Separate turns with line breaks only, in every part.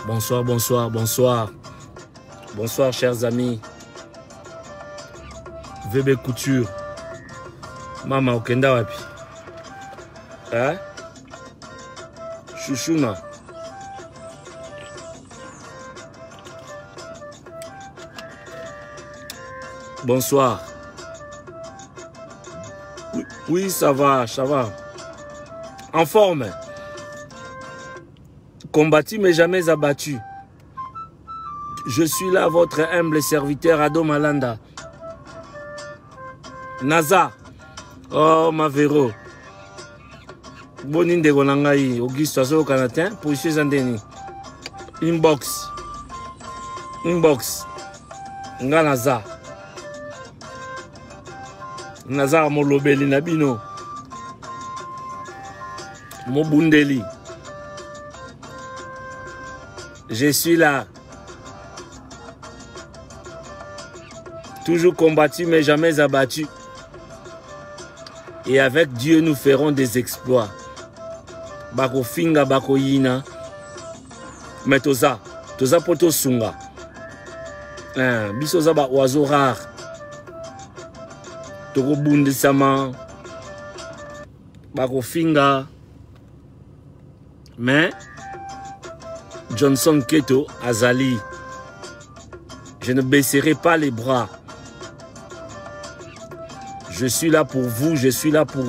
Bonsoir, bonsoir, bonsoir. Bonsoir, chers amis. VB Couture. Mama Okenda wapi? Hein? Chouchouna. Bonsoir. Oui, ça va, ça va. En forme. Combattu mais jamais abattu. Je suis là, votre humble serviteur Ado Malanda. Naza. Oh, ma véro. Boninde Gonangaï. Auguste Azo Canadien. Pour chez Zandeni. Inbox. Inbox. Nga Naza. Naza Molobeli Nabino. Mobundeli. Je suis là. Toujours combattu mais jamais abattu. Et avec Dieu nous ferons des exploits. Bako finga bako yina. Mais toza poto sunga. Bisoza ba oiseau rare. Toko bundi sama. Bako finga. Mais Johnson Keto Azali. Je ne baisserai pas les bras. Je suis là pour vous, je suis là pour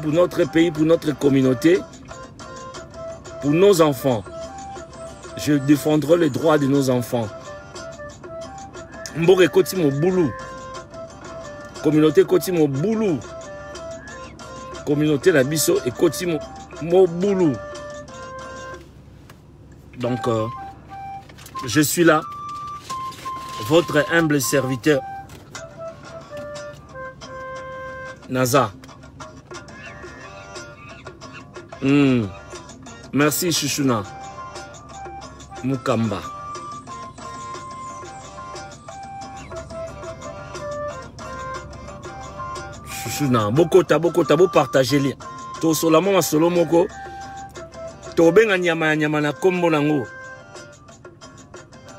notre pays, pour notre communauté, pour nos enfants. Je défendrai les droits de nos enfants. Mbore koti mo boulou. Communauté koti mo boulou. Communauté la biso et koti mo boulou. Donc, je suis là, votre humble serviteur. Naza. Merci Chouchouna. Mukamba. Chouchouna. Boko tabo partager lien. To solamo ma solo moko. To benga nyama na kombo nango.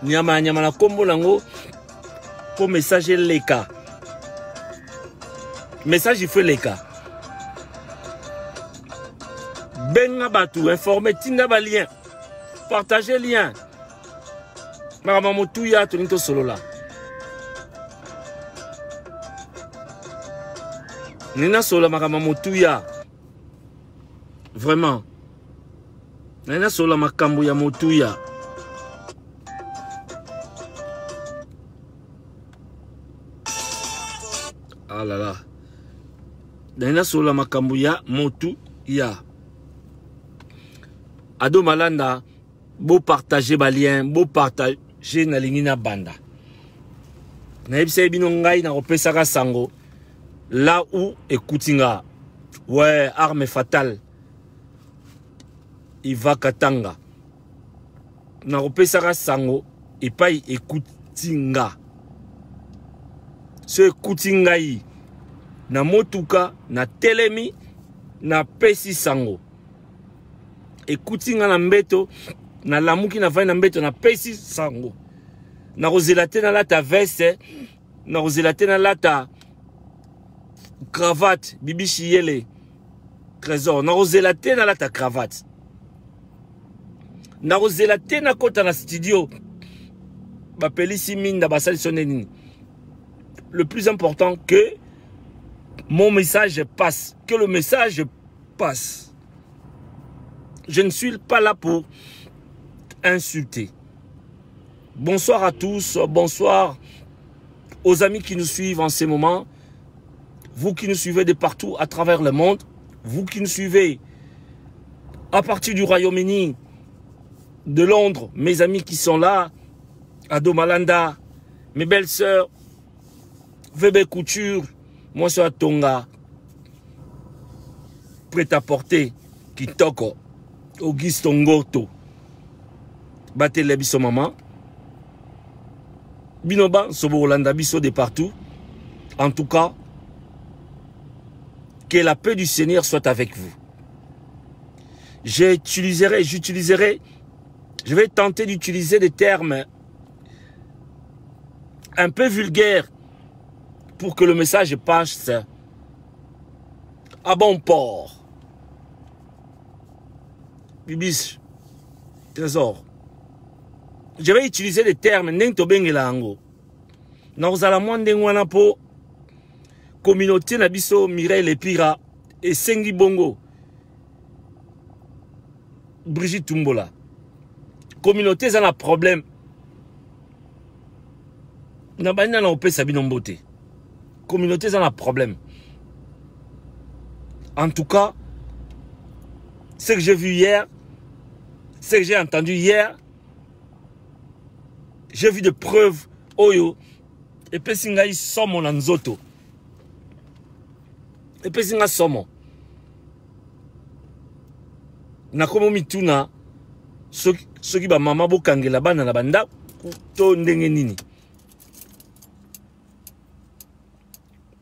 Nyama na kombo nango. Pour messager leka. Message il faut les cas. Benga batu, informer, tinda ba lien. Partager lien. Maman Touya, Tonito solo là. Nina solo maman Touya. Vraiment. Nina solo makambo ya Motuya. Ah là là. Dana sola makambu ya motu ya Ado Malanda beau partager ba lien beau partager na lingi na banda na ebisa bino ngai na kopesaka sango là où écoutinga ouais arme fatale Iva Katanga na kopesaka sango epai écoutinga ce écoutinga yi na motuka na telemi na pesi sango ekuti nga na mbeto na lamuki na vai na mbeto na pesi sango na kozela te na lata veste na kozela te na lata cravate bibishi yele trésor na kozela te na lata cravate na kozela te na kota na studio bapelisi minda basali soneni. Le plus important que mon message passe, que le message passe. Je ne suis pas là pour insulter. Bonsoir à tous, bonsoir aux amis qui nous suivent en ces moments, vous qui nous suivez de partout à travers le monde, vous qui nous suivez à partir du Royaume-Uni, de Londres, mes amis qui sont là, Ado Malanda, mes belles sœurs, VB Couture, moi sur Tonga, prêt à porter, Kitoko, Auguste Ngoto, Batele biso maman, Binoba, Sobo Holanda biso de partout. En tout cas, que la paix du Seigneur soit avec vous. J'utiliserai Je vais tenter d'utiliser des termes un peu vulgaires pour que le message passe à bon port. Bibis, trésor. Je vais utiliser des termes n'ento bengelango. Nauzala mwandengwana po communauté na biso Mireille Lepira et Sengi Bongo. Brigitte Tumbola. Communauté ça a problème. Na bana na opesa binombote. Communauté ça a problème. En tout cas, ce que j'ai vu hier, ce que j'ai entendu hier, j'ai vu des preuves. Oyo. Et puis singa yi somo na nzoto. Et puis singa somo. Na komo mituna soki ba mama bokangela bana na banda to ndenge nini.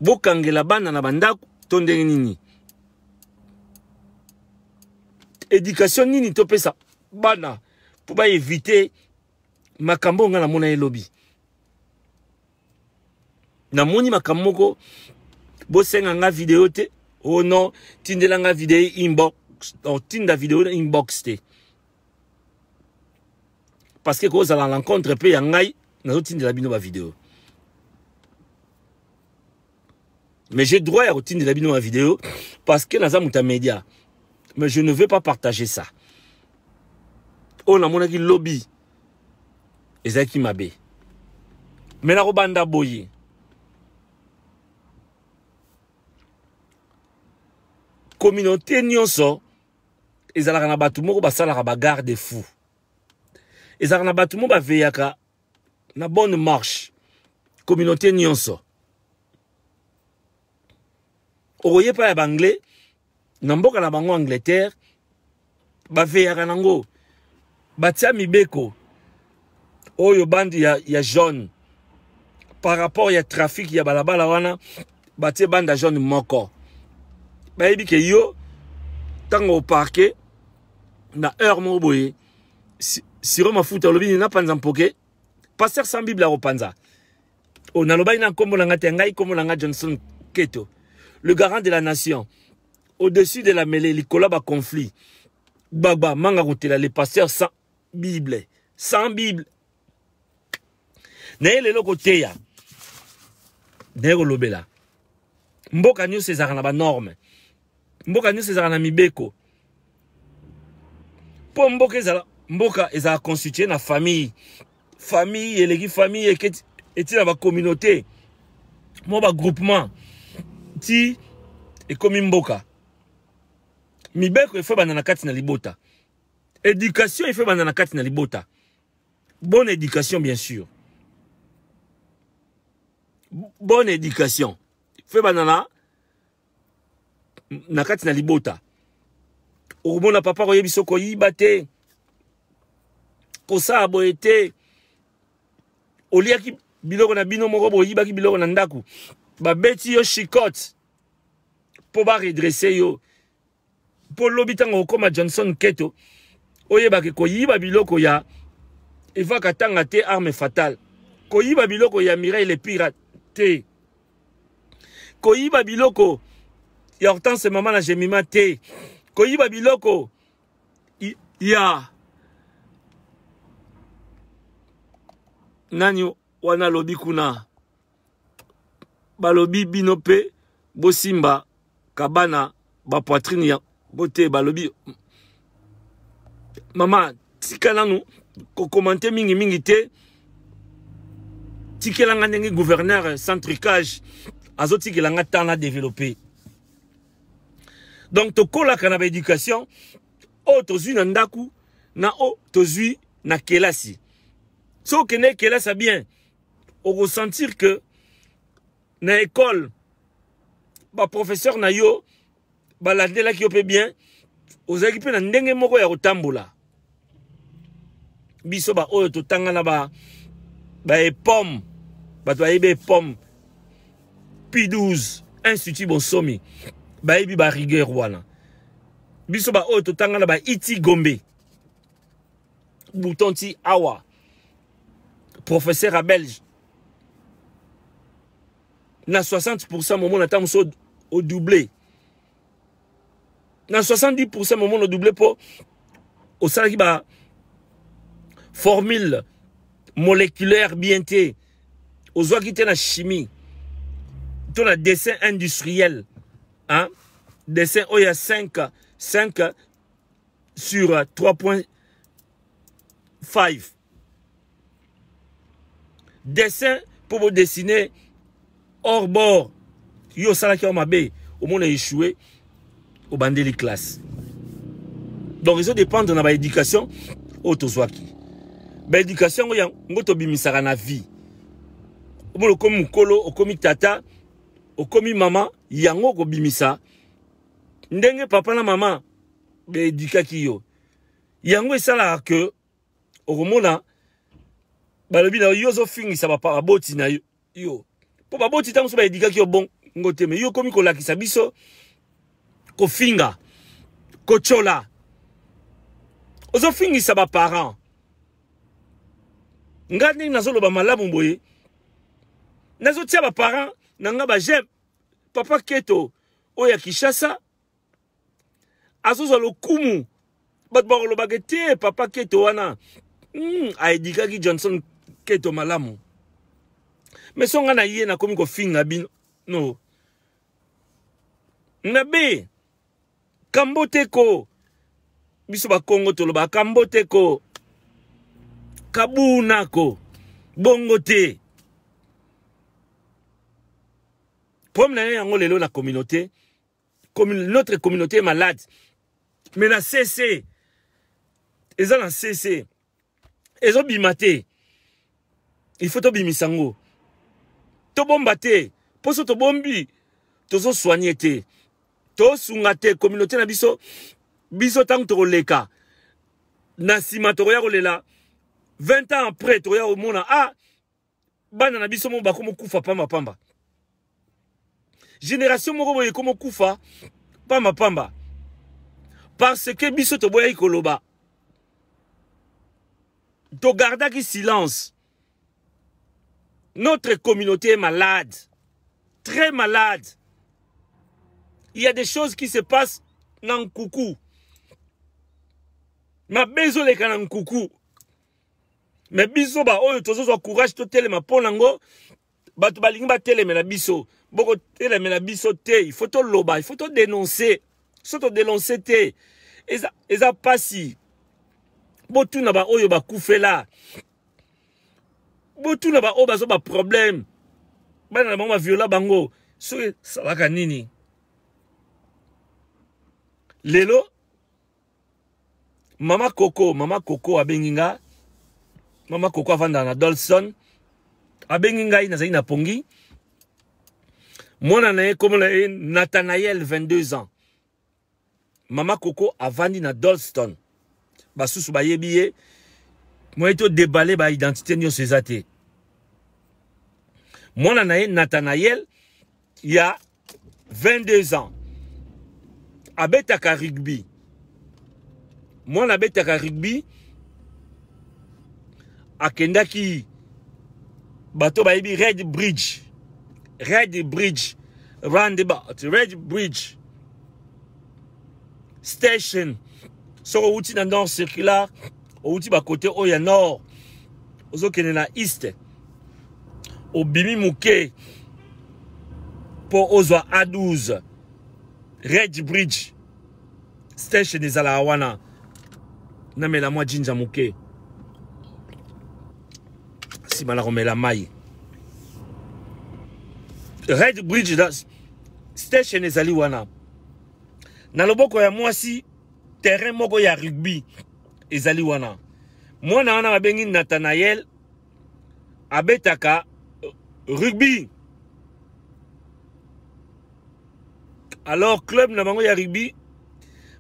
Bokangela bana na banda to ndenge nini. Éducation nini to pesa bana pour ba éviter makambo nga na mona elobi. Na moni makamoko bosenga nga vidéo te. Oh non, tindela nga vidéo inbox. Oh, tinda vidéo inbox te. Parce que quand vous allez à l'encontre pe yangai, na tindela bino ba vidéo. Mais j'ai droit à tindela bino ba vidéo parce que naza muta média. Mais je ne veux pas partager ça. Oh na mona ki lobby. Ezaki mabe. Mais na robanda boye. Communauté nyonso ezalaka na batu moko basalaka ba garde fou. Ezalaka na batu moko baveyaka na bonne marche. Communauté nyonso. Oye pa ya banglais na mboka na bango Angleterre baveyaka nango batia mibeko oyo bandi ya jaune par rapport ya trafic ya balabala wana batie banda jaune moko. Bayebi ke yo tango parquet na heure mo boye siro mafuta lobi na panza mpoke pasteur sans bible a panza o na loba ina kombo na ngate ngai kombo na nga Johnson Keto le garant de la nation au-dessus de la mêlée likola ba conflit baba manga kotela les pasteurs sans bible na ele lokote ya ndeko lobela mboka nyonso ezaka na ba norme. Mboka nyonso ezala na mibeko. Po mboka ezala constitué na famille. Famille eleki famille eti na ba communauté. Mo ba groupement ti ekomi mboka. Mibeko efo bana na kati na libota. Éducation efo bana na kati na libota. Bonne éducation bien sûr. Bonne éducation. Efo bana na kati na libota. Okomona papa koyebi soko yiba te. Kosa boye te. Oliaki biloko na bino moko boyiba ki biloko na ndaku. Ba beti yo chicote. Po ba redresser yo. Po lobi tango okoma Johnson Keto. Oyeba ke koyiba biloko ya Eva Katanga te arme fatale. Koyiba biloko ya Mireille Lepira te. Koyiba biloko ya Hortense mama na Jemima te. Koyiba biloko ya nani wana lobi kuna balobi bino pe bosimba kabana ba poitrine ya bote balobi mama tikala nu ko commenter mingi te tikela nga ndenge gouverneur centricage azotikela nga tana développer. Donc tokola kana ba éducation o tozui na ndaku na o tozui na kelasi. So kene kelasa bien on ressentir que na école ba professeur na yo ba landela ki opé bien ozaki pe na ndenge moko ya kotambola. Biso ba oyo totanga na ba epom ba to ayebe epom P12 institut bonsomi ba yebi ba rigueur wana. Biso ba oyo totanga na ba iti gombe bouton ti awa professeur à belge na 60% moment na tam so au doublé na 70% moment au doublé pour au salaki ba formule moléculaire bien té aux oies qui na chimie ton a dessin industriel hein dessin il y a 5 sur 3.5 dessin pour vous dessiner hors bord yo salaki au mabe au monde a échoué au bandeli classe donc ils dépendent de la éducation autozoaki ba éducation ngoto bimisaka na vie o komi mukolo o komi tata o komi mama yango ko bimisa ndenge papa na mama be édukaki yo yango esala que o komona balobi na yo zo fingisa papa aboti na yo po baboti tango so ba édukaki yo bon ngote me yo komi ko lakisa biso ko finga ko chola ozo fingisa ba parents ngani nazo loba malamu boye nazo tia ba parents nanga ba j'aime papa Keto oya Kishasa azozo lokumu bat ba loba gete papa Keto wana a edikaki Johnson Keto malamu mais songa na ye na komi ko finga bino no nabe kamboteko biso ba Kongo toloba kamboteko kabunako bongote problème yango lelo la communauté notre communauté est malade mais na CC ils ont CC ils ont bimate il faut to bimisango to bombate poso to bombi to so soigner te to sungate communauté na biso tang to leka na sima to ya kolela 20 ans après to ya omona bana na biso mo ba komo kufa pamba génération moko boye komo kufa pamba parce que biso to boya ikoloba to garda ki silence. Notre communauté est malade, très malade. Il y a des choses qui se passent dans Koukou. Ma bezo le kana Koukou. Mais biso ba oyo tozo so courage to telema ponango batu balingi ba telema na biso. Boko telema na biso te, il faut to loba, il faut to dénoncer. So to dénoncer te. Eza pasi. Botu na ba oyo ba koufela. Botu na ba oyo bazo ba problème. Bana na mama viola bango. So salaka nini. Lelo Mama Coco abenginga. Mama Coco avanda na Dolson. Abenginga ina zaina pongi. Mwana na ye comme Nathanaël 22 ans. Mama Coco avandi na Dolston. Basusu ba yebiye. Moi eto déballer ba identité nyo sezate. Mwana na ye Nathanaël il y a 22 ans. Abetaka rugby. Mwana abetaka rugby. Akendaki bato ba yebi Red Bridge. Roundabout. Red Bridge Station. So outi na nord circulaire. Outi ba côté oya nord. Ozo kene na east. Obimi muke. Po ozwa A12. Red Bridge Station ezala wana. Namela mwa jinja muke. Si mala romela mai. Red Bridge Station ezali wana. Na loboko ya mwasi terrain moko ya rugby ezali wana. Mwana wana babengi Nathanaël abetaka rugby. Alors club na bango ya rugby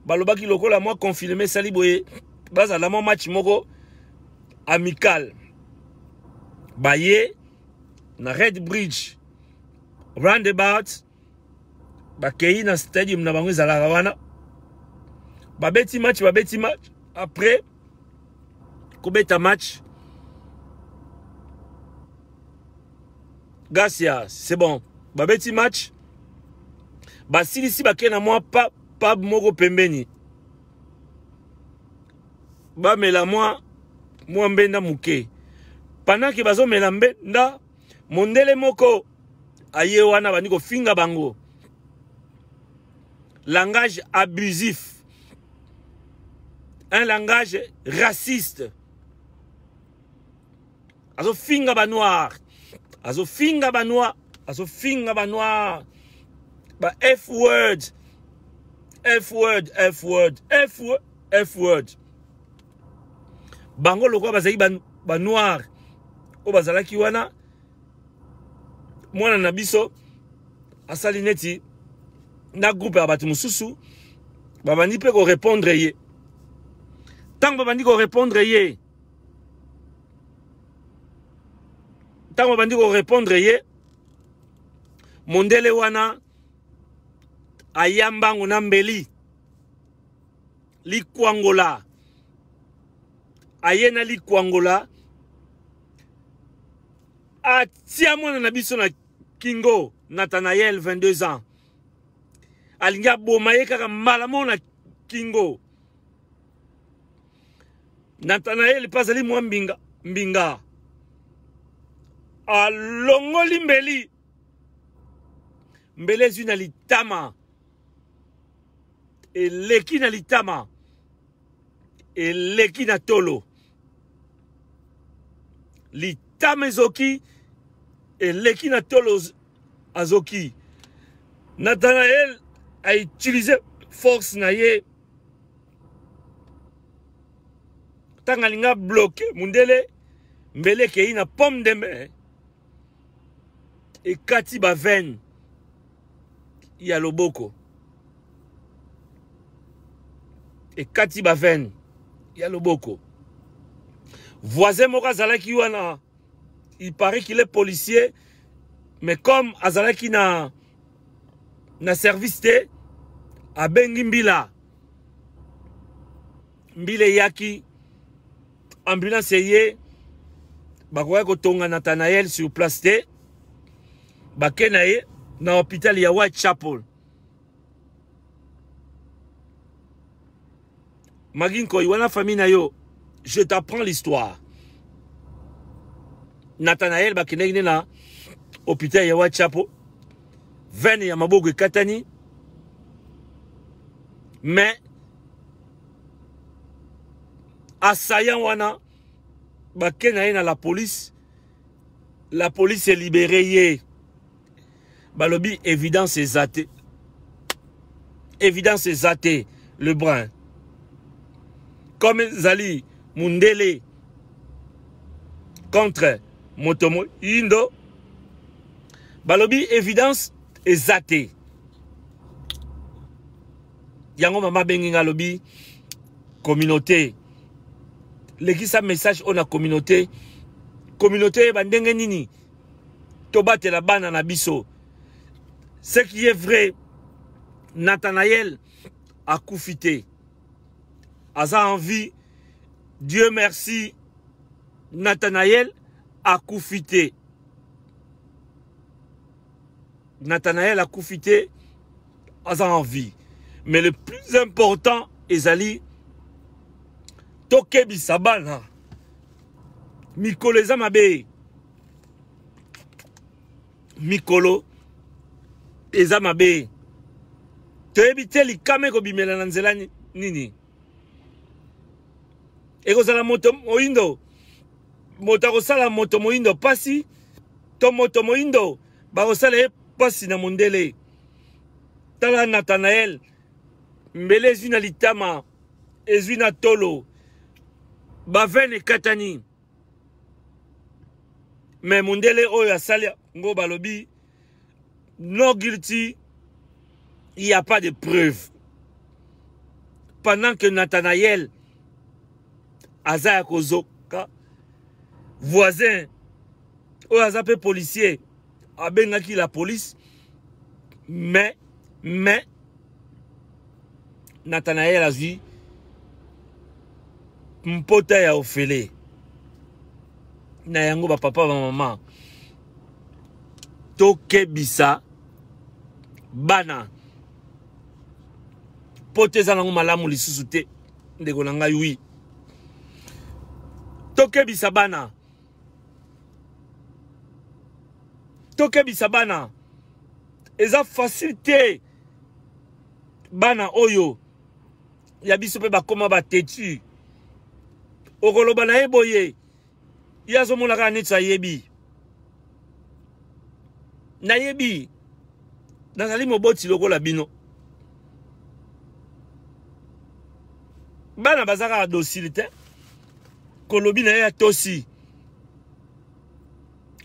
balobaki lokola moi confirmé sali boye baza la match moko amical baye na Red Bridge roundabout bakei na stadium na bango ezalaka wana babeti match après kobeta match. Garcia, c'est bon. Babeti match. Basilisi bakena moi pas moko pembeni. Ba mela moi mbenda muke. Pendant que bazo mela mbenda mondele moko aye wana baniko finga bango. Langage abusif. Un langage raciste. Azo finga ba noir. Azo finga ba noir. Azo finga ba noir. Ba F-word. F-word. F-word. F-word. F-word. Bango lokwa bazali ba noir. O bazalaki wana. Mwana na biso. Asali neti. Na groupe ya batu mususu. Babandi pe ko répondre ye. Tant babandi ko répondre ye. Tant babandi ko répondre ye. Mondele wana. Ayambangu na mbeli. Likwangola. Ayena likwangola. Atia mwana na biso na Kingo. Nathanael 22 ans. Alinga bomaye kaka malamo na Kingo. Nathanael pasali mwa mbinga. Alongoli mbeli. Mbele zuna litama. Eleki na litama. Eleki na tolo. Litama ezoki. Eleki na tolo azoki. Nathanael a utilisé force na ye. Tangalinga bloqué. Mundele. Mbele ke na pomme de main. Et kati ba veine. Ya loboko. Et kati ba veine. Ya loboko. Voisin moka zalaki wana. Il paraît qu'il est policier. Mais comme azalaki na service te. A bengi mbila. Mbile yaki. Ambulance ye. Bakoya kotonga Nathanael sur place te. Bakena ye. Na hôpital ya Whitechapel. Maginko, wana famille na yo. Je t'apprends l'histoire. Nathanael bakena na hôpital ya Whitechapel. Vene ya maboko katani. Mais assaillant wana bakena ye na la police. La police est libérée. Balobi, évidence est zaté. Évidence est zaté. Le brun. Comme Zali Mundele contre Motomo Indo. Balobi, évidence est zaté. Yango mama benginga lobi. Communauté. L'église a message on a communauté. Communauté bandenge nini. Tobate la bana na biso. Ce qui est vrai, Nathanael a koufité. Aza envie, Dieu merci, Nathanael a koufité. Nathanael a koufité, Aza envie. Mais le plus important, Ezali, Tokebi Sabana, Mikolo Ezamabe, Mikolo, Eza mabe. Toyebite likame ko bimela na nzela nini. Eko sala moto moindo. Moto ko sala moto moindo pasi. To moto moindo ba ko sala pasi na mondele. Tala Nathanael. Mbele ezina litama. Ezina tolo. Ba vene katani. Mais mondele oyo asali ngo balobi. Non guilty, il n'y a pas de preuves. Pendant que Nathanael, Azaya Kozoka, voisin, ou Azapé policier, a bengaki la police, mais, Nathanael a dit, mpota ya ofele na yango ba papa ba mama tokebisa bana poteza nango malamu lisusu te ndeko na ngai wi tokebisa bana eza facilité bana oyo ya biso pe bakoma batetu okoloba na ye boye ye azomonaka neti ayebi nayebi nazali moboti lokola bino bana bazaka docile te kolobi na ye atosi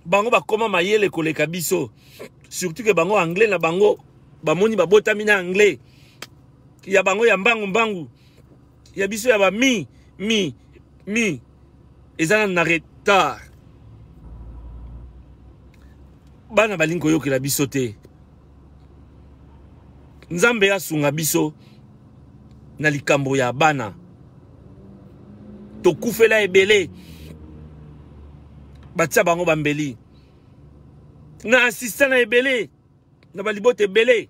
bango bakoma mayele koleka biso surtout que bango anglais na bango bamoni babotami na anglais ya bango ya mbangu ya biso ya ba mi ezana na retard bana balingi koyokela biso te nzambe asunga biso na likambo ya bana tokufela ebele batia bango bambeli na assistant na ebele na balibote ebele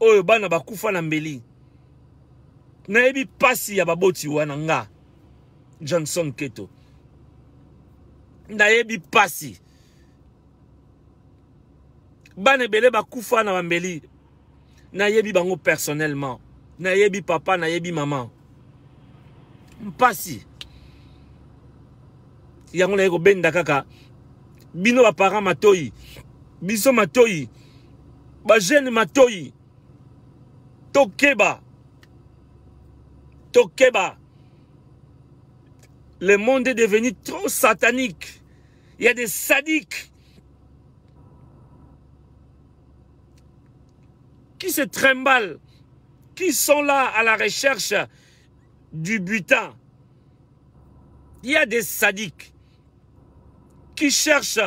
oyo bana bakufa na mbeli nayebi pasi ya baboti wana nga Johnson Keto nayebi pasi bana ebele bakufa na bambeli nayebi bango personnellement nayebi papa nayebi maman mpasi yango na yeko benda kaka bino ba parents matoyi biso matoyi ba jeune matoyi tokeba le monde est devenu trop satanique. Il y a des sadiques qui se trimballent, qui sont là à la recherche du butin. Il y a des sadiques qui cherchent,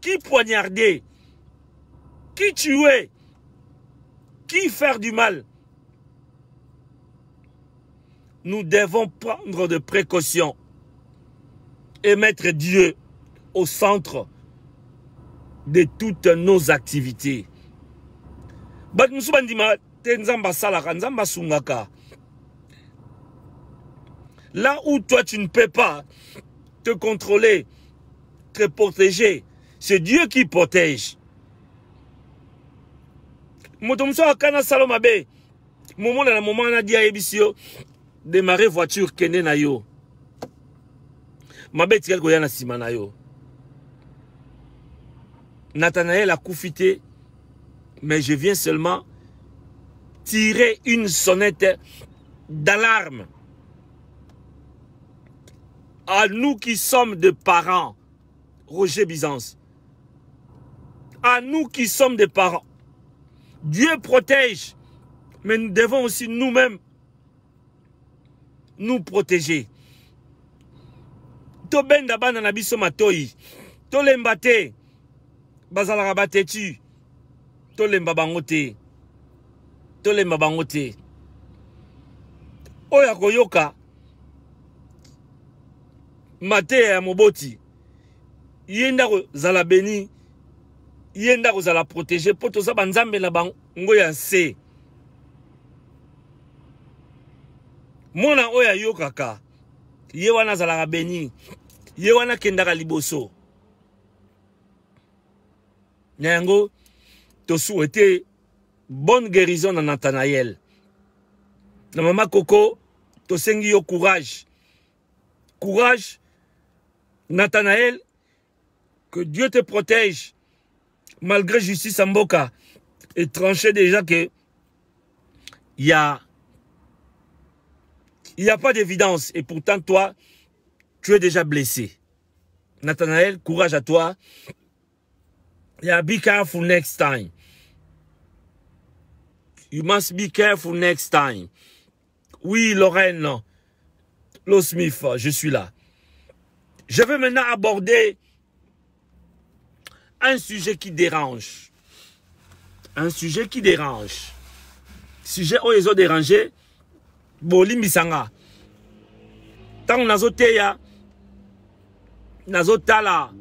qui poignarder, qui tuer, qui faire du mal. Nous devons prendre de précautions et mettre Dieu au centre de toutes nos activités. Là où toi tu ne peux pas te contrôler, te protéger, c'est Dieu qui protège. Démarrer voiture kene na yo. Mabe tikel ko yana sima na yo. Nathanaël a koufité, mais je viens seulement tirer une sonnette d'alarme. À nous qui sommes des parents, Roger Byzance, à nous qui sommes des parents, Dieu protège, mais nous devons aussi nous-mêmes nous protéger. To benda bana na biso matoyi. To lemba te. Bazalaka batetu. To lemba bango te. To lemba bango te. Oya koyoka. Mate ya moboti. Yenda ko zala beni. Yenda ko zala protéger. Poto za banzambe na bango ya se. Mona oya yokaka, ye wana zalaka beni, ye wana kendaka liboso. Nyango, to souhaité bonne guérison na Nathanaël. Na mama Coco, to sengi yo courage. Courage, Nathanaël, que Dieu te protège, malgré justice en Mboka, et tranché déjà que il n'y a pas d'évidence. Et pourtant, toi, tu es déjà blessé. Nathanaël, courage à toi. Yeah, be careful next time. You must be careful next time. Oui, Lorraine, Lo Smith, je suis là. Je vais maintenant aborder un sujet qui dérange. Un sujet qui dérange. Sujet où ils ont dérangé. bolimbisanga tango nazoteya nazotala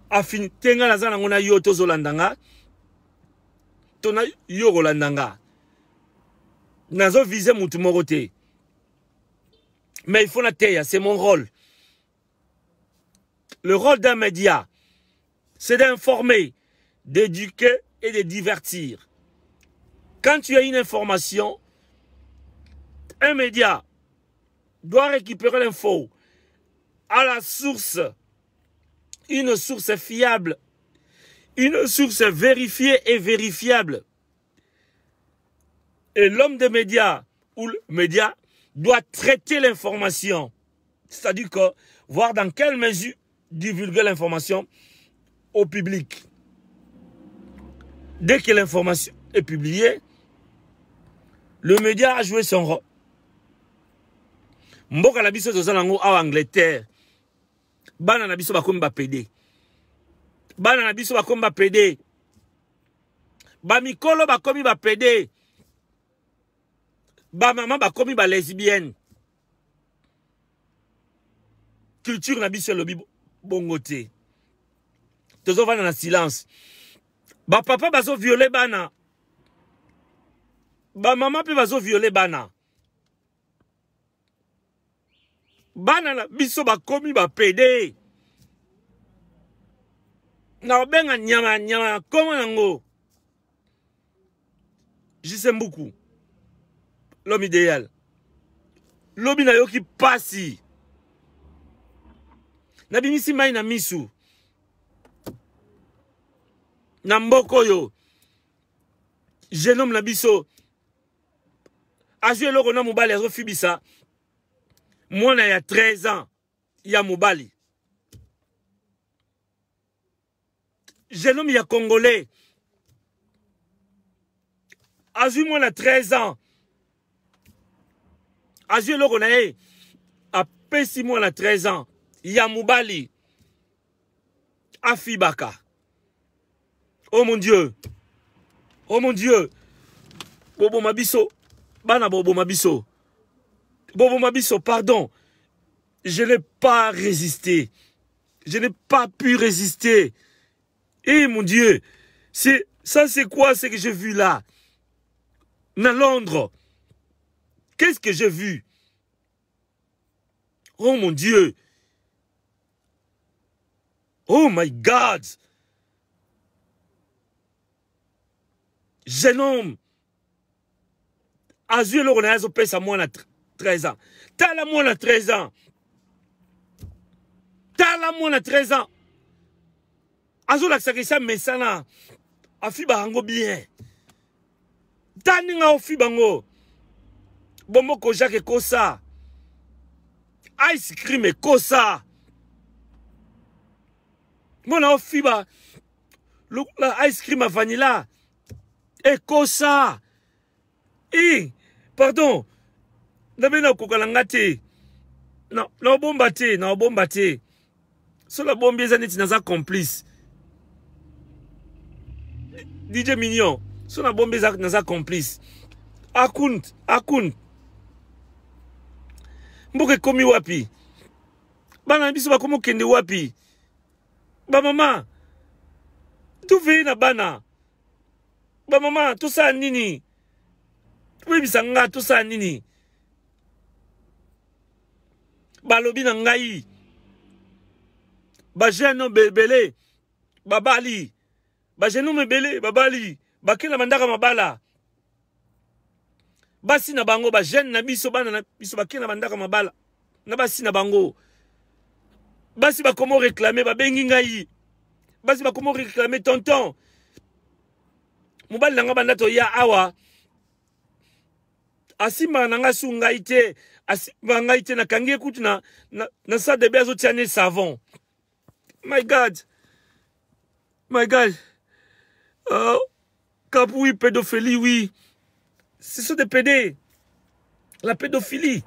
affinité nga naza nango na yo tozolandanga tona yo kolandanga nazo viser mutu moko te mais il faut na teya, c'est mon rôle. Le rôle d'un média, c'est d'informer, d'éduquer et de divertir. Quand tu as une information, un média doit récupérer l'info à la source, une source fiable, une source vérifiée et vérifiable. Et l'homme des médias ou le média doit traiter l'information. C'est-à-dire que voir dans quelle mesure divulguer l'information au public. Dès que l'information est publiée, le média a joué son rôle. Mboka na biso tozalango en Angleterre. Bana na biso bakomi ba PD. Bana na biso bakomi ba PD. Ba mikolo bakomi ba PD. Ba maman bakomi ba lesbienne. Culture na biso lobi bongote. Tozo vana na silence. Ba papa bazo violer bana. Ba maman pe bazo violer bana. Bana na biso bakomi ba PD. Na benga nyama comment nango. J'aime beaucoup. L'homme idéal. L'homme na yo ki pasi. Na bimisi mai na misu. Na mboko yo. Jeune homme na biso. Azue loko na mobali azo fibisa. Mwana ya 13 ans. Ya mobali. Jeune homme ya congolais. Azue mwana 13 ans. Azue loko na ye. Apesi mwana 13 ans. Ya mobali. Afibaka. Oh mon Dieu. Oh mon Dieu. Bobo Mabiso. Bana Bobo Mabiso. Bobo Mabiso, pardon. Je n'ai pas résisté. Je n'ai pas pu résister. Eh mon Dieu. Ça c'est quoi ce que j'ai vu là? À Londres. Qu'est-ce que j'ai vu? Oh mon Dieu. Oh my God. Jeune homme. Azue le renazo pèse à moi à 13 ans. T'as la moi à 13 ans. T'as la moi à 13 ans. Azue la sakisa mesana. Afiba hango bien. Taninga ofibango. Bomo ko jake kosa. Ice cream kosa. Mona ofiba. La ice cream à vanilla. Et kosa. Eh, pardon. Nabena kokalangate. Non, na bombate, na bombate. So la bombe zaneti naza complice. DJ Mignon, so la bombe naza complice. Akunt. Mboke komi wapi. Bana biso ba komo kende wapi. Ba mama. Tu ve na bana. Ba mama, tout ça nini. Oui, bisanga tout ça nini. Ba lobi na ngai. Ba jeune belé. Babali. Ba jeune belé, babali. Ba kila mandaka mabala. Basi na bango ba jeune na biso bana na biso ba kila mandaka mabala. Na basi na bango. Basi ba komo réclamer ba bengi ngai. Basi ba komo réclamer tonton. Mobali nanga banda to ya awa. Asima nanga su ngai te. Asima ngai te na kangi ekuti na sa de bezo tiane savon. My God. My God. Kapoui, pédophilie, oui. Ce sont des pédés. La pédophilie.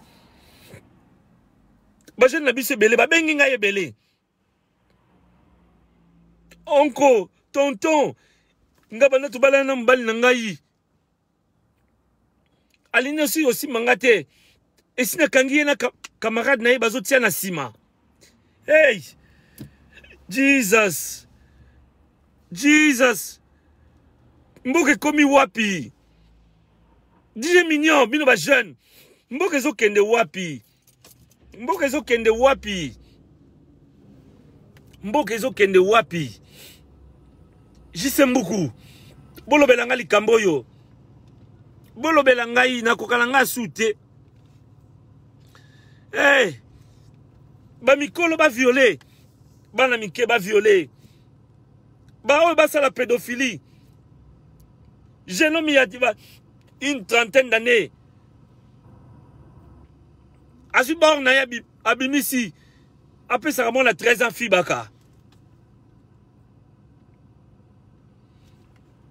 Bajen na biso belé, ba bengi ngai belé. Onko, tonton. Nga bana to bala na mbali na ngai. aline aussi mangate. Et si na kangi na camarade na bazo tia na sima. Hey! Jesus! Jesus! Mboke komi wapi? DJ Mignon, bino ba jeune. Mboke zo kende wapi? Mboke zo kende wapi? Mboke zo kende wapi? Jise mbuku. Bolo belanga likambo yo. Bolo belanga yi na kokalanga sute. Hey! Ba mikolo ba violé. Bana mike ba violé. Ba oyo ba sala pédophilie. Jeune homme y a une trentaine d'années. Asubor na yabi abimisi. Après ça ramon a 13 ans fibaka.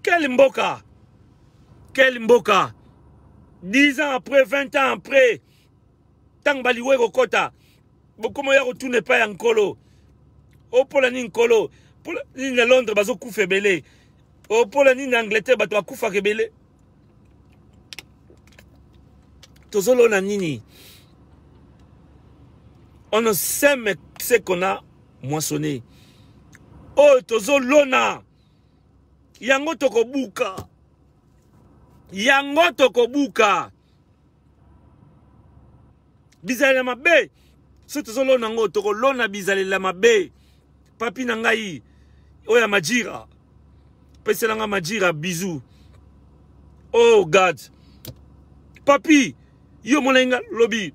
Quel mboka? Quel mboka? 10 ans après, 20 ans après. Tang baliwe kokota. Bokomo ya retourne pas ya nkolo. O pola ni nkolo. Pola ni na Londres bazo kufa belé. O pola ni na Angleterre bato kufa kebele. Tozolo na nini? On ne sait mais ce qu'on a moissonné. Oh, tozolo na. Yango tokobuka. Yango tokobuka. Bizale mabe. So tozolo nango toko lona bizale la mabe. Papi nangai. Oya majira. Pese langa majira bisou. Oh God. Papi. Yo molenga lobby.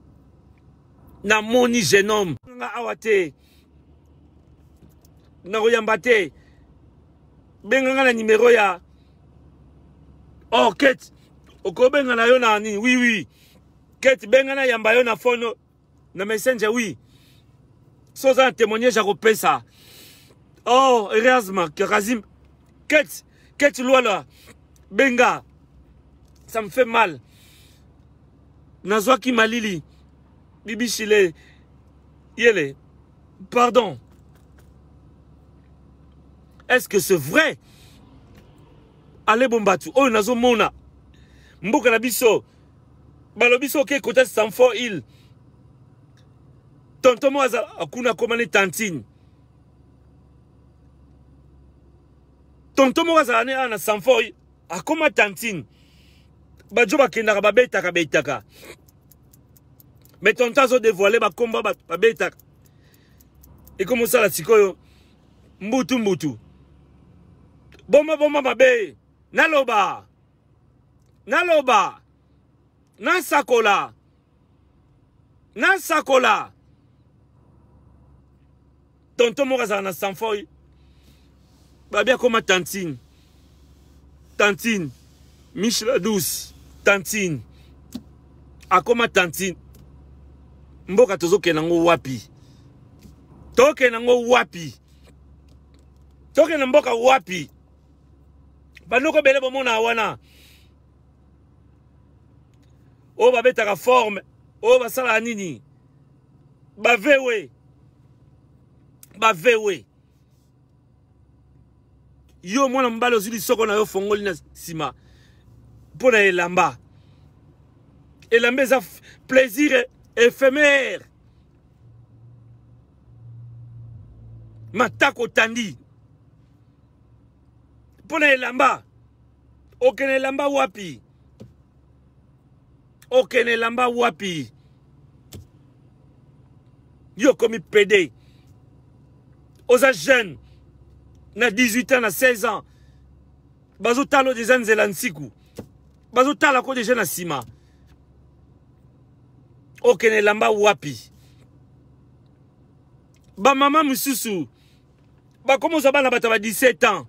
Na moni jeune homme. Nga awate. Na royambate. Benga na numéro ya. Oh Kate. Okobenga na yo na ni. Oui oui. Kate benga na yamba yo na phone. Na messenger oui. Soza un témoignage à repesa. Oh, Erasma, Razim. Kate Luala. Benga. Ça me fait mal. Nazwaki Malili. Bibi Chile. Yele. Pardon. Est-ce que c'est vrai? Allez bombatu. Oh, nazo mona. Mboka na biso. Balobiso ke côté Sanford Hill. Tonton Moaza akuna komane tantine. Tonton Moaza ane ana Sanford Hill akoma tantine. Bajo bakenda babeta kabetaka. Mais tonton zo dévoilé ba komba babeta. Et comment ça la sikoyo? Mbutu. Bomba mabe. Naloba. Nasakola. Tonton Moraza na Sanfoy. Babia comme tantine. Michel douce. Tantine. Akoma tantine. Mboka tozo kenango wapi. Toke nango wapi. Toke na mboka wapi. Banoko bele bomona wana. O babeta ka forme. O basala nini. Bavewe. Yo mwana mbalo zili soko na yo fongoli na sima. Pona elamba. Elamba za plaisir éphémère. Matako tandi. Pona elamba. Okene elamba wapi. Yo komi pédé. Oza jeune. Na 18 ans, na 16 ans. Bazo talo des ans zelansiku. Bazo tala ko des jeunes na sima. Okene elamba wapi. Ba maman mususu. Ba commence bana bata ba 17 ans.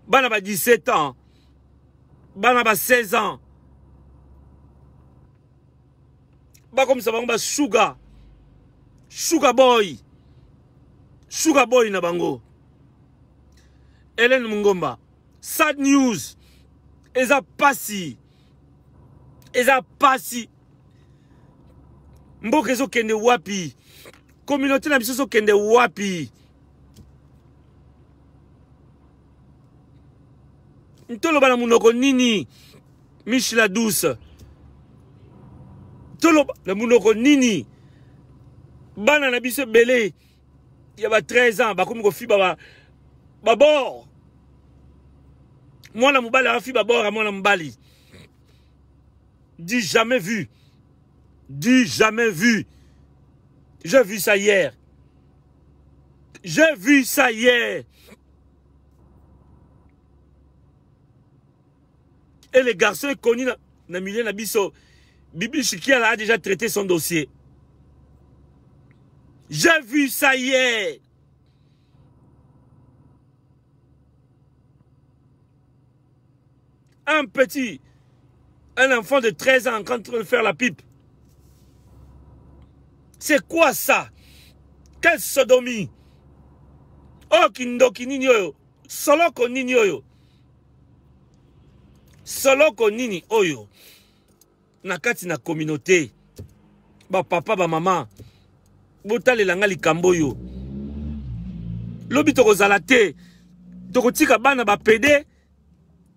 Bana ba 17 ans. Bana ba 16 ans. Ba comme ça ba sugar. Sugar boy na bango. Hélène Mungomba. Sad news. Eza pasi. Mboke zo kende wapi. Communauté na biso zo kende wapi. Ntolo bana munoko nini. Michela Douce. Tolo na munoko nini. Bana na biso belé. Il y a 13 ans, ba komi ko fi ba bord. Moi na mobali a fi ba bord à moi na mobali. Dis jamais vu. Dis jamais vu. J'ai vu ça hier. J'ai vu ça hier. Et les garçons connus dans le milieu de Bisso, Bibi Chikia a déjà traité son dossier. J'ai vu ça hier. Un petit, un enfant de 13 ans en train de faire la pipe. C'est quoi ça? Quelle sodomie? Oh, kindoki nini oyo. Soloko nini oyo. Soloko nini oyo. Nakati na communauté. Ba papa, ba maman. Botale langa likambo yo. Lobi toko zalate. Toko tika bana ba pédé.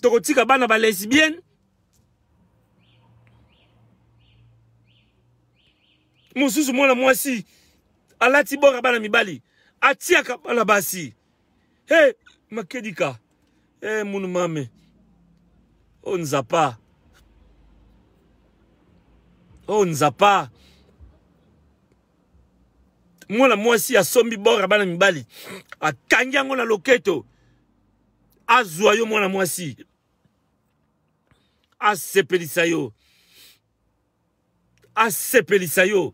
Toko tika bana ba lesbienne. Mosusu mwana mwasi. Alati bora bana mibali. Atiaka bana basi. Hey, makedika. Hey, munu mame. On nous a pas. On nous a pas. Mwana mwasi asombi bora bana mibali. Akanyango na loketo. Azwa yo mwana mwasi. Asepelisa yo. Asepelisa yo.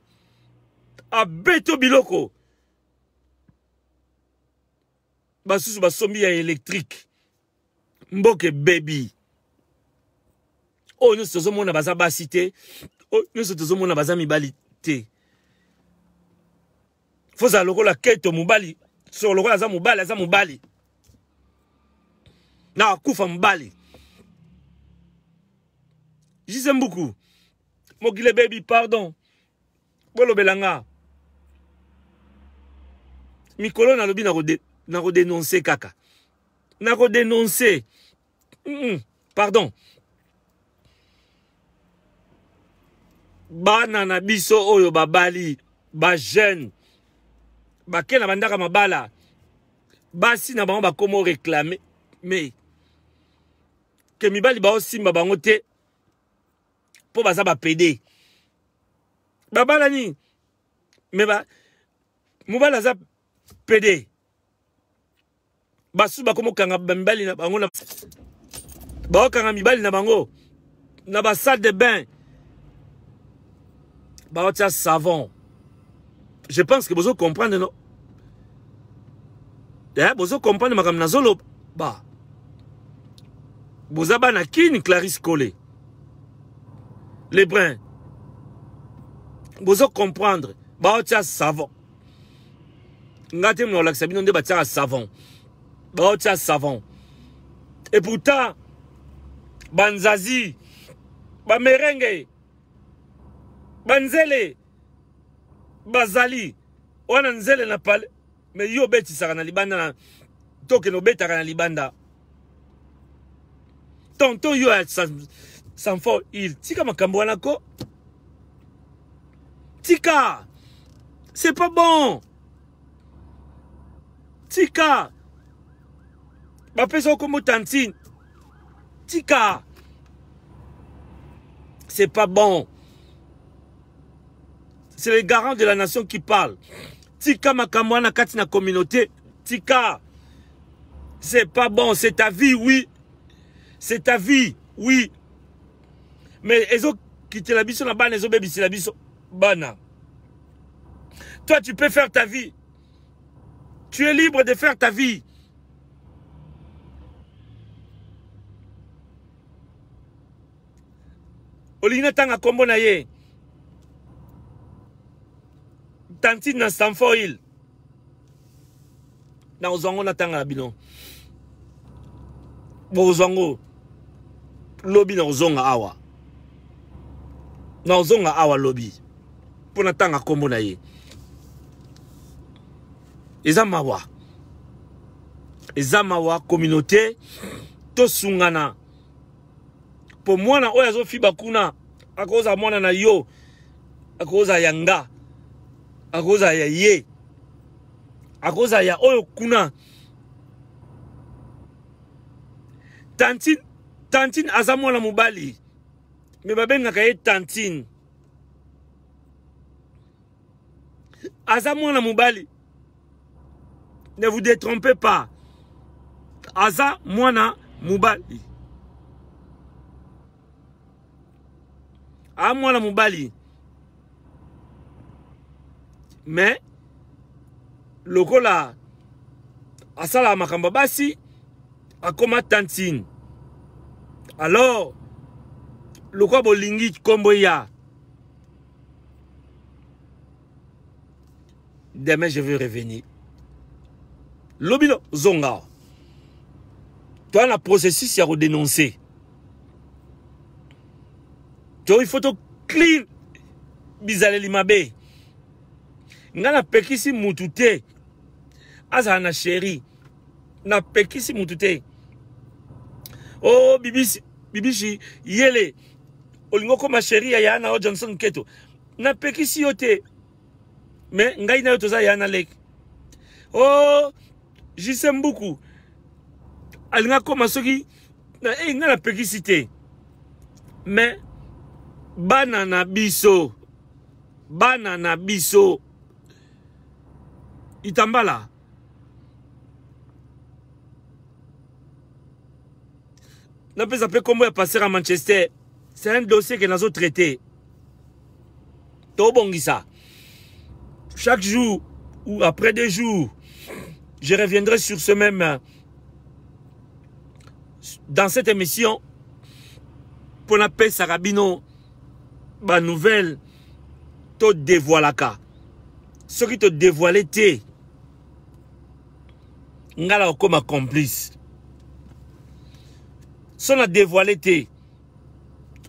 Abeto biloko. Basusu basombi ya électrique. Mboke baby. Oh, nous sommes mon abaza basité. Oh, nous sommes mon abaza mibalité. Faut à l'euro la quête au mubali. Sur l'euro la mubali, la mubali. Na koufa mubali. J'aime beaucoup. Mogile baby, pardon. Bolo belanga. Mikolo na lobi na redénoncer kaka. Na redénoncer. Pardon. Bana na biso oyo babali. Ba jeune. Ba kena bandaka mabala. Basi na bango ba komo réclamer. Mais. Que mibali ba osimba bango te. Po baza ba pédé. Babala ni. Mais ba. Mubala za pédé. Basu ba komo kanga mibali na bango na. Ba kanga mibali na bango. Na ba salle de bain. Bah, savon. Je pense que vous comprenez, non? Vous comprenez, madame Nazolo. Bah. Vous avez na kini Clarisse Collet. Les brins. Vous comprendre. Bah, savon. Ngate mon laxabino de bâtir savon. Bah, savon. Et pourtant, Banzazi, ba merengue. Banzele Bazali wana nzele na pale me yo beti saka na libanda na toke no beta na libanda tonton yo sans fort il tika makambo wana ko tika c'est pas bon tika ba peso comme tantine tika c'est pas bon. C'est les garants de la nation qui parlent. Tika makamwana kati na communauté. Tika. C'est pas bon. C'est ta vie, oui. C'est ta vie, oui. Mais ils ont quitté la biso na bana, ils ont bébi la biso bana. Toi, tu peux faire ta vie. Tu es libre de faire ta vie. Olina tanga kombo na ye. Tantine na Stanford Hill. Na ozango na tanga bino. Bo ozango. Lobby na ozonga awa. Na ozonga awa lobby. Pona tanga kombo na ye. Eza mawa. Eza mawa communauté. To sungana. Pour moi, na oyazo fiba kuna. A cause à moi na yo. A cause à yanga. A cause à ye. A cause à ya oyo kuna. Tantine aza mwana mobali. Mais babenga kaye tantine. Aza mwana mobali. Ne vous détrompez pas. Aza mwana mobali. A mwana mobali. Mais lokola asala makamba basi akoma tantine. Alors lokola bolingi kombo ya. Demain je vais revenir. Lobilo zonga. Toi la processus ya redénoncer. Toi il faut to clean bizaleli mabe. Ngana pekisi mutute. Aza na chéri. Na pekisi mutute. Oh bibishi yele. Olingo ko ma chéri ya na o Johnson Keto. Na pekisi yote. Mais ngai na yo toza ya na lek. Oh j'aime beaucoup. Alinga ko masoki na ngana pekisi te. Mais banana biso. Banana biso. Itambala. N'a pas appelé comment il passer à Manchester. C'est un dossier que nous avons traité. Tobongisa. Chaque jour ou après 2 jours, je reviendrai sur ce même dans cette émission pour l'appeler Sarabino. Ma nouvelle te dévoilaka. Ce qui te dévoilait t'es ngala comme un complice. Son a dévoilé t'es.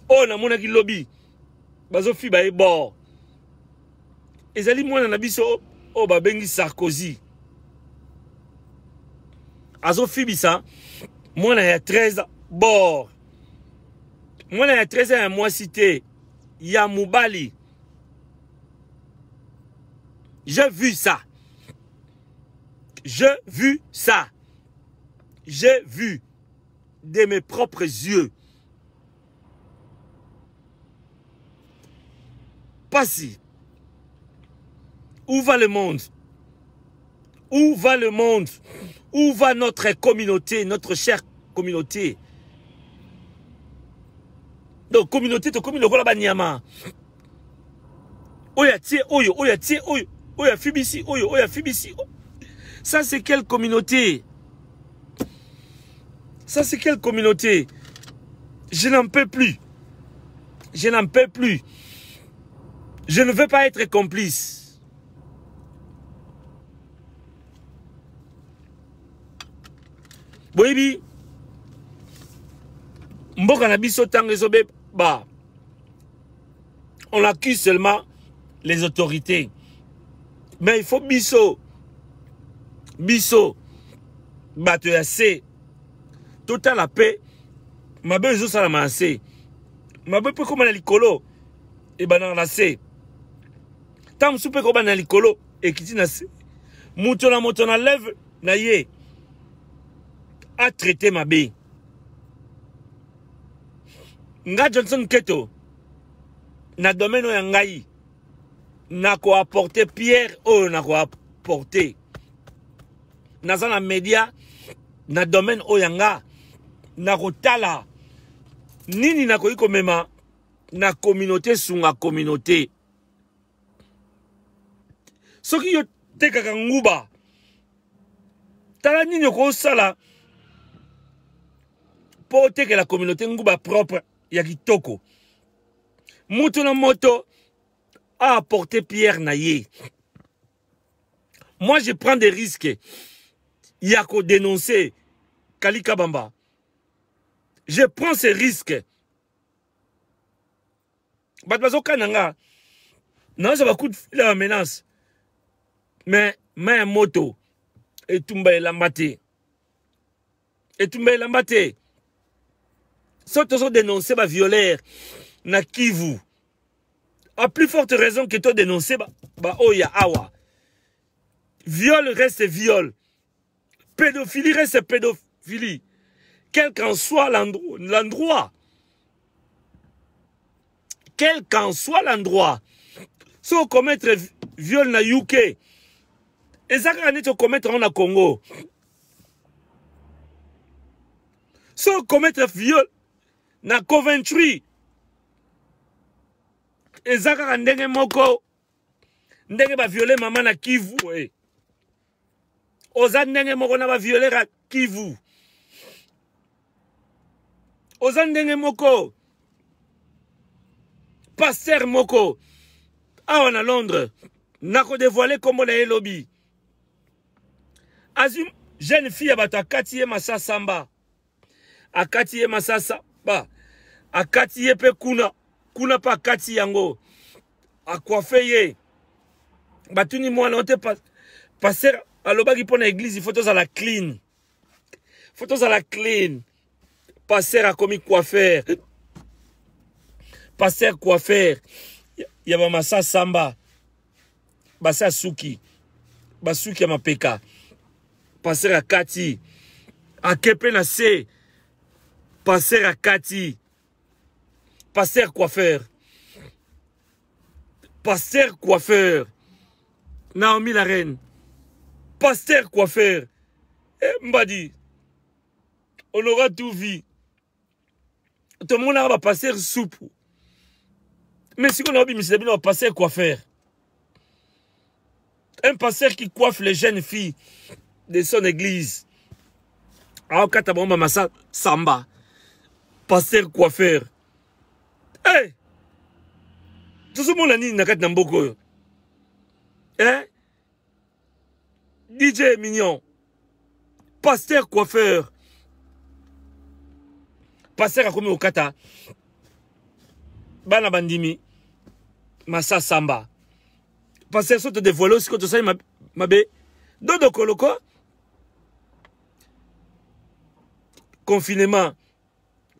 Oh na mona ki lobby. Bazo fi ba e bord. Ezali mwana na biso o ba bengi Sarkozy. Azo fi bisa mwana ya 13 bord. Mwana ya 13 ya moi cité ya Mubali. J'ai vu ça. J'ai vu ça. J'ai vu de mes propres yeux. Pas si. Où va le monde? Où va le monde? Où va notre communauté, notre chère communauté? Donc, communauté, to communauté, la banyama. Oya tie, oyo, oya tie, oyo. Oya fibisi, oyo, oya fibisi. Ça, c'est quelle communauté? Ça, c'est quelle communauté? Je n'en peux plus. Je n'en peux plus. Je ne veux pas être complice. Boyibi, mboka na biso tango ezobe ba. On accuse seulement les autorités. Mais il faut biso. Biso. Bato ya se. Total la paix. Mabe ezo sala manse. Mabe pe koma na likolo. E banan la se. Tam soupe koma na likolo. E kiti na se. Mouton na lève na ye. A traité mabe. Nga Johnson Keto. Na domaine ya ngai. Na ko apporter Pierre o na ko apporter. Na zana media. Na domaine o yanga. Na ko tala. Nini na ko iko mema. Na communauté sunga communauté. Soki yo tekaka nguba. Tala nini ko sala. Po teke la communauté nguba propre. Ya kitoko. Moto na moto. A apporté Pierre Naye. Moi, je prends des risques. Il y a qu'à dénoncer Kali Kabamba. Je prends ces risques. Batbazo Kananga. Non, ça va coûter la menace. Mais, un moto. Et Tumba et Lambate. Et Tumba et Lambate. So tozo dénoncer ba violeur na Kivu. À plus forte raison que toi dénoncer ba oya awa. Viol reste viol. Pédophilie reste pédophilie. Quel qu'en soit l'endroit. Quel qu'en soit l'endroit. Si on commettre viol na UK, et ça qu'on commettre en Congo. Si on commettre viol na Coventry, et ça qu'on ndenge moko, ndenge ba violer maman na Kivu, oza ndenge moko na ba violer à Kivu. Oza ndenge moko, pasteur moko, on à Londres, n'a ko dévoilé comme les lobby. Azum, jeune fille à Katiye Massa Samba. A Katiye Massa Samba. A Katiye pe kuna pa Kati yango. A coiffé batuni moi n'onte pas passer à l'obagi pour l'église, il faut tous à la clean. Faut tous à la clean. Passer à commis coiffeur. Passer coiffeur. Yaba Massa Samba. Basa Suki. Basuki Mapeka. Passer à Kati. A Kepena C. Passer à Kati. Passer coiffeur. Passer coiffeur. Naomi la reine. Pasteur coiffeur. Mbadi. On aura tout vu. Tout le monde va passer soupe. Mais si on a vu, on va passer coiffeur. Un pasteur qui coiffe les jeunes filles de son église. Alors, Katabomba Massa Samba. Pasteur coiffeur. Hey! Tout le monde a dit Nakat Namboko. Hein? DJ Mignon. Pasteur coiffeur. Pasteur a commis au Kata. Bana Bandimi. Massa Samba. Pasteur saute de voler aussi quand tu sais ma bé. Dodo Koloko. Confinement.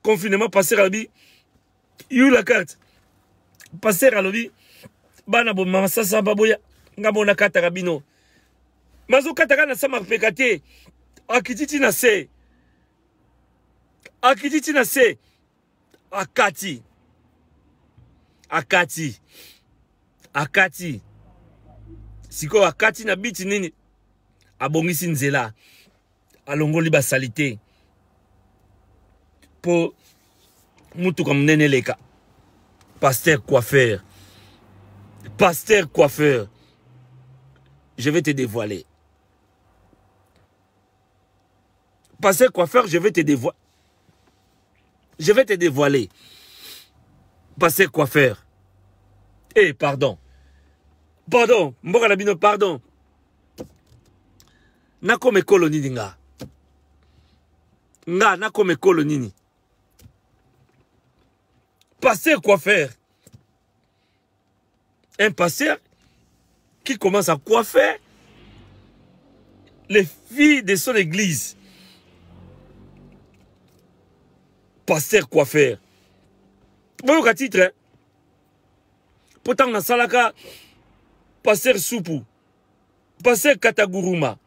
Confinement, pasteur à l'obi. You la carte. Pasteur à l'obi. Bana bo Massa Samba boya. Ngabona kata rabino. Mazo kata na sama pekate. Akititi na se. Akititi na se. Akati. Akati. Akati. Siko akati na biti nini. Abongisi nzela. Alongoli basalite. Po mutu comme nene leka. Pasteur coiffeur. Pasteur coiffeur. Je vais te dévoiler. Pasteur coiffeur, je vais te dévoiler. Je vais te dévoiler. Pasteur coiffeur. Eh, pardon. Pardon. Mboka pardon. Nako me koloni nga. Nga, nako me koloni. Pasteur coiffeur. Un pasteur qui commence à coiffer les filles de son église. Pasteur coiffeur. Bon, au titre, hein? Pourtant, on a salaka, pasteur Soupou, pasteur Kataguruma,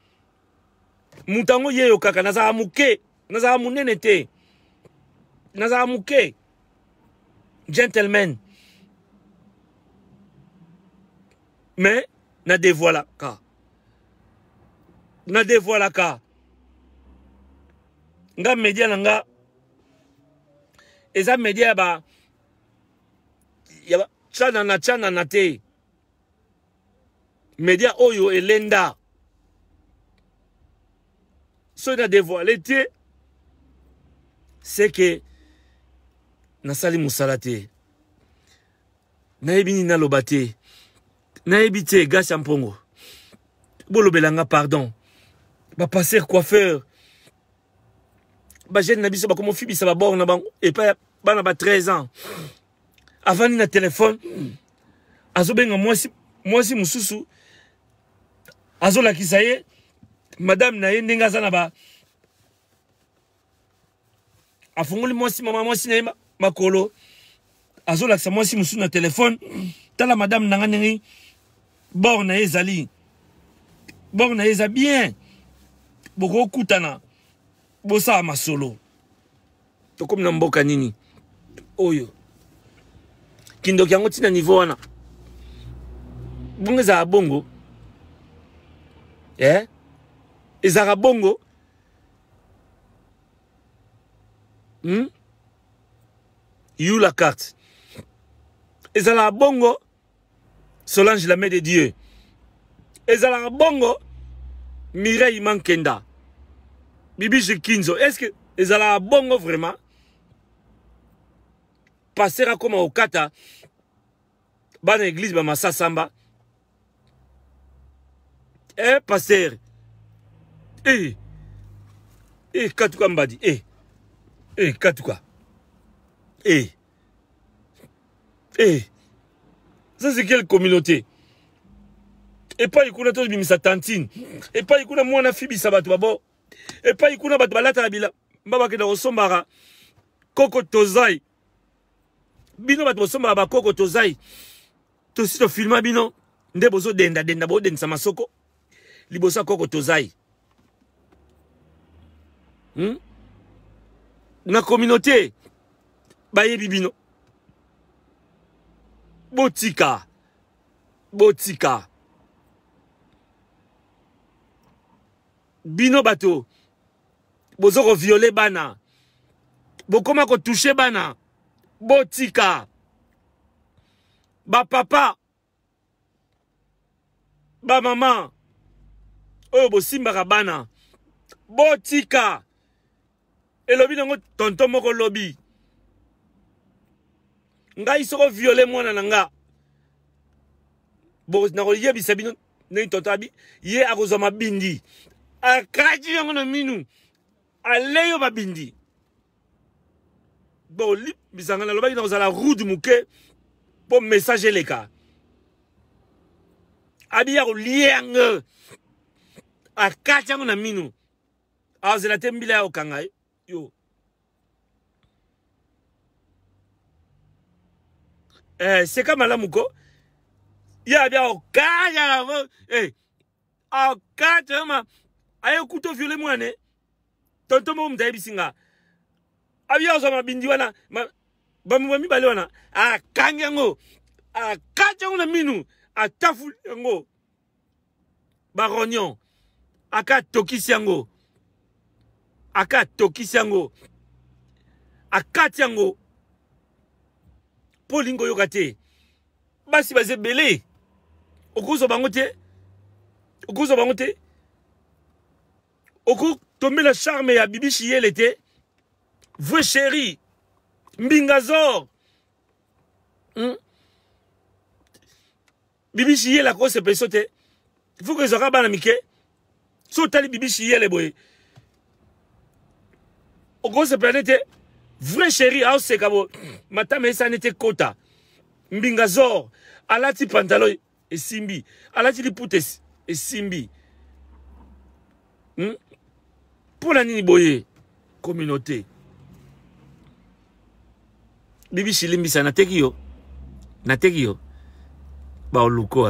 Moutango Yeyo Kaka, Nazara Mouke, Nazara Mounenete, Nazara Mouke, gentleman. Mais, na dévoila ka. Na dévoila ka. Nga media nga. Eza media ba. Yaba chana na te. Media oyo elenda. So na dévoilé te. C'est que nasali musalate. Na ebini na lobate. Na ebite ga champongo. Bolo belanga pardon. Ba passer coiffeur. Ba jeune na biso ba comme fibi ça ba bon na bango et pas ba na ba 13 ans. Avant ni na téléphone. Azo benga moi si mususu. Azo la kisaye. Madame na yendenga za na ba afungoli mwasi mama mwasi na makolo azolakisa mwasi musu na telefone tala madame nanga ndenge bor na ezali bor na eza bien boko kutana bosa masolo to comme na mboka nini oyo kindoki yango tina niveau wana bongo za bongo ezaka bongo you la carte ezala bongo Solange la main de Dieu ezala bongo Mireille Mankenda Bibi Kinzo est-ce que ezala bongo vraiment passer comme au kata ban église ba massa samba pasteur katuka mbadi katuka ça c'est quelle communauté et pas ikuna to bimisa tantine et pas ikuna mwana fibi sabatu babo et pas ikuna batu balata na bila mbaba ke na osombara koko tozai bino batu osombara ba koko tozai to si to filma bino nde bozo denda bo densa masoko libosa koko tozai na communauté bayebi bino botika bino bato bozo ko violer bana bokoma ko toucher bana botika ba papa ba mama oyo bosimbaka bana botika elobi nango tonton moko lobi ngai soko violer mwana nanga bo na ko yebisa bino ne tonton abi ye akozwa mabindi akaji yango na minu aleyo babindi bo lip bisanga na lobaki na kozala rude muke po message leka abi ya kolianga akaji yango na minu azela tembila ya okanga yo c'est comme malamu ko ya bia okaya akata ma ayo kuto viole mwane tonto mo mdayi bisinga abia zo mabindi wana bamu mibale wana akanga ngo akata ngo na minu atafu ngo baronyon akatokisi yango akati yango polingo yokate basi baze belé okuzo bango te oku tombe la charme ya Bibi Chiyele te vrai chéri mbingazor Bibi Chiyele ko se peso te faut que zora bana mike so tali Bibi Chiyele boy oku se planète vrai chéri a se kabo matame ça n'était kota mbingazor alati pantalon et simbi alati liputes et simbi pour la nini boye communauté Bibi Chilimbi sa nateki yo ba oluko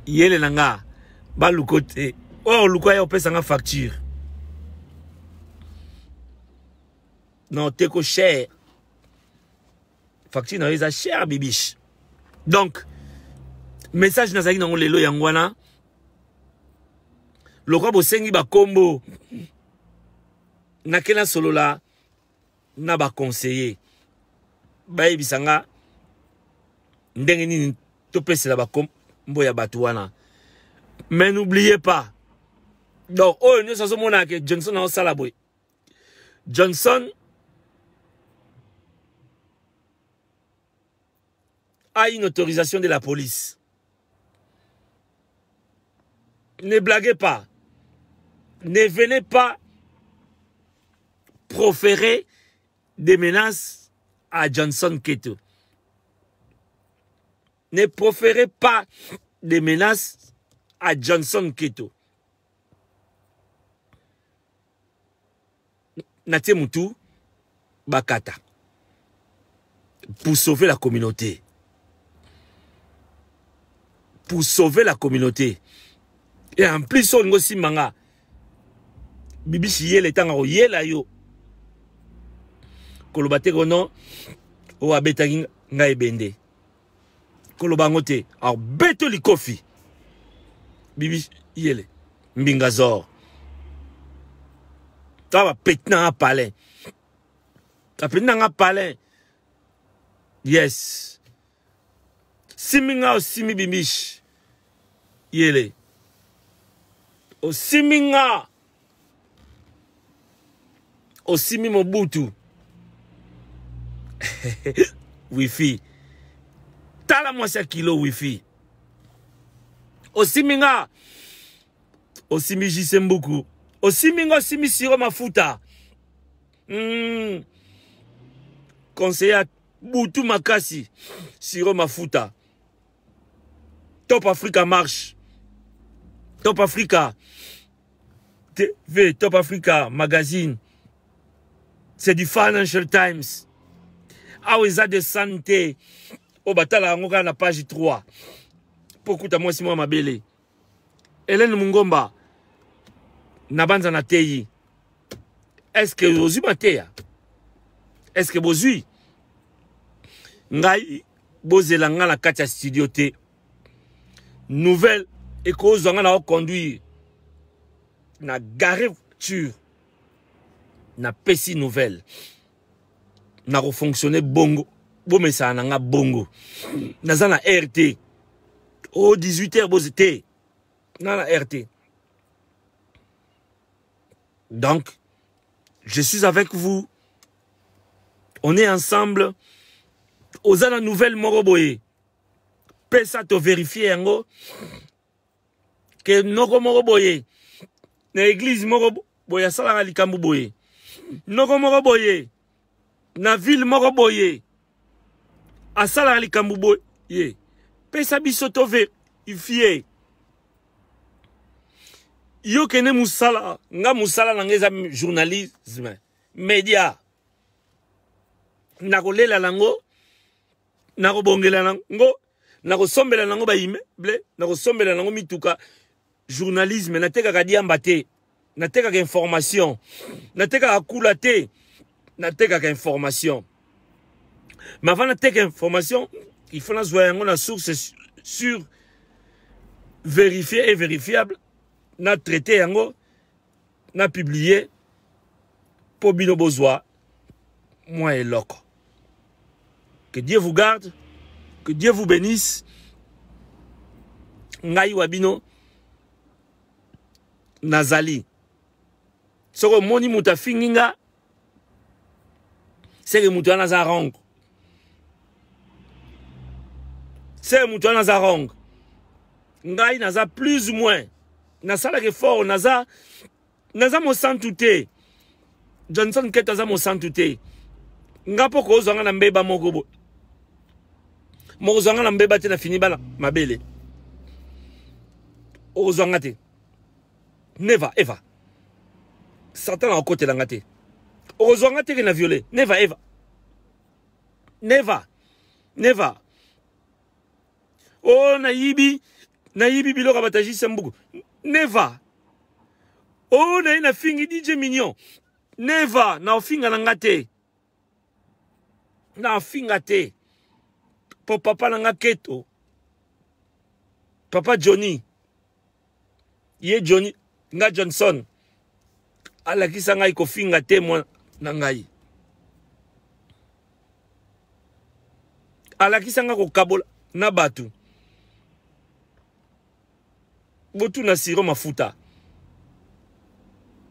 yele nanga ba luko te o oluko ya opesa nga facture non teko cher facture na eza cher bibiche donc message nazaki nango lelo yangwana lokwa bosengi bakombo nakena solola na ba conseiller bayebisanga ndenge nini topesela bakombo ya bato wana mais n'oubliez pas donc oyo nyonso azomona ke Johnson aosala boye Johnson a une autorisation de la police. Ne blaguez pas. Ne venez pas proférer des menaces à Johnson Keto. Ne proférez pas des menaces à Johnson Keto. Natie Moutou, bakata. Pour sauver la communauté. Pour sauver la communauté. Et en plus, on aussi manga. Bibi chiye le tanga yela yo. Kolobate kono o abetaki nga ebende. Kolobangote alors beto likofi. Bibi yele mbingazor. Tava petna a palais. Ta petna a palais. Yes. Siminga o simi bimish. Yele. O siminga. O simi mobutu. Wifi. Tala mwasa kilo wifi. O siminga. O simi jisembuku. O siminga o simi siro mafuta. Conseiller Boutou Makasi. Siro mafuta. Top Africa marche. Top Africa. TV, Top Africa magazine. C'est du Financial Times. Ah oui, ça de santé. Au batala, on a la page 3. Pourquoi t'as moi si moi ma belle. Hélène Mungomba. Nabanza na teyi. Est-ce que vous avez maté? Est-ce que vous avez? Ngai, bozelanga la katia studio te. Nouvelle, et cause on a conduit. Na garé voiture. Na pesi nouvelle. Na refonctionné bongo. Bon mais ça n'a bongo. Na za na RT. Oh 18h bozité. Na la RT. Donc, je suis avec vous. On est ensemble. Oza la nouvelle moroboye. Pesa to vérifier yango. Que noko moroboye. Na église moroboye sala likambu boye. Noko moroboye. Na ville moroboye. Asala likambu boye. Pesa biso to vérifier. Yo kene musala. Nga musala nangeza journalisme. Média. Nakolela nango. Nakobongela nango. Nakosombela nango ba immeuble. Nakosombela nango mituka. Journalisme. Nateka kadiamba te. Nateka ka information. Nateka ka kula te. Nateka ka information. Mais avant nateka information, il faut la la source sur vérifiée et vérifiable. Na traité yango. Na publié. Pour bino bozwa. Moi et loco. Que Dieu vous garde. Que Dieu vous bénisse. Ngai wabino. Nazali. Soko moni muta finginga. Seke mutu anaza rong. Seke mutu anaza rong. Ngai naza plus ou moins. Nasala ke fort naza. Naza mo santute. Johnson ketaza mo santute. Ngapo ko ozanga na mbeba moko bo. Moko ozanga na mbeba te na fini bala mabele. Ozanga te. Never ever. Satan a côté langa te. Ozanga te ke na violé. Never ever. Never. Never. Oh naibi biloko bataji sembuku. Never. Oh na fingi DJ Mignon. Never. Na ofinga na ngate. Na finga te. Po papa na ngaketo. Papa Johnny. Ye Johnny. Nga Johnson. Ala kisa ngai ko finga te mo na ngai. Ala kisa nga ko kabola na batu. Botu na siro mafuta.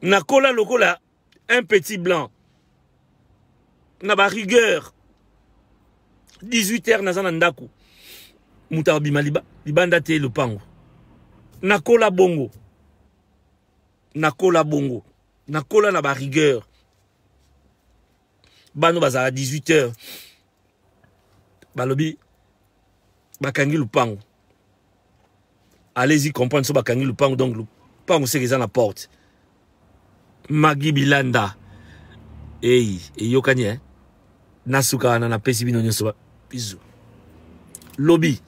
Na kola lokola un petit blanc. Na ba rigueur. 18h na zana ndaku. Muta bima libanda te lupango. Na kola bongo. Na kola bongo. Na kola na ba rigueur. Bano bazara 18h. Balobi bakangi lupango. Allez-y comprendre so bakangi lupango donc lupango c'est qu'ils en la porte. Magi Bilanda. Hey, yokani hein. Nasuka na pesi bino nyoso bisous. Lobby.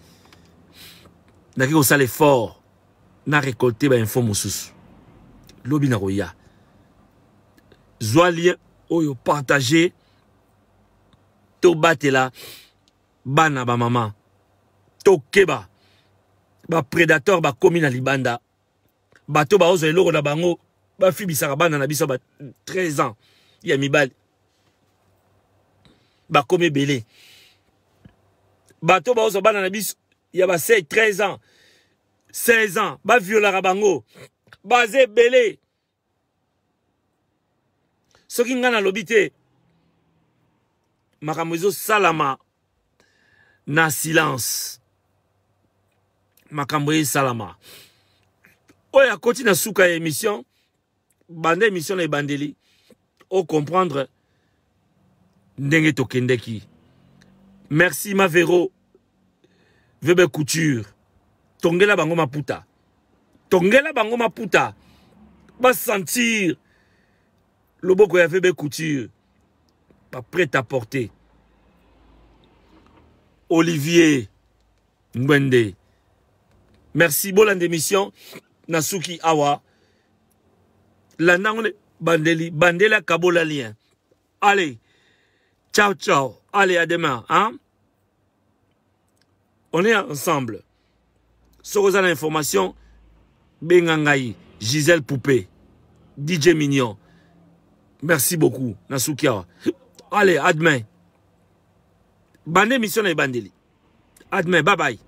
Naki ko sale fort na récolter ba info mususu. Lobby na roya. Zoalien oyo partager to batela bana ba maman. To keba ba prédateur ba komi na libanda. Bato ba ozo eloko na bango ba fibisaka bana na biso ba 13 ans. Ya mibali. Ba komi belé. Bato ba ozo bana na biso ya ba 13 ans. 16 ans. Ba viola bango. Ba ze belé. Soki nga na lobité. Makamwezo salama na silence. Makamwe salama. Oya koti na suka ya émission. Bande émission na bandeli. O comprendre ndenge tokendeki. Merci Mavero. Vebe couture. Tongela bango maputa. Tongela bango maputa. Ba sentir loboko ya Vebe couture. Pas prêt à porter. Olivier Ngwende. Merci beaucoup d'émission. Nasuki Awa. Landangone Bandeli. Bandela Kabola lien. Allez. Ciao, ciao. Allez, à demain. Hein? On est ensemble. Sorosa l'information. Bengangaï. Gisèle Poupée. DJ Mignon. Merci beaucoup. Nasuki Awa. Allez, à demain. Bande émission et bandeli. À demain. Bye bye.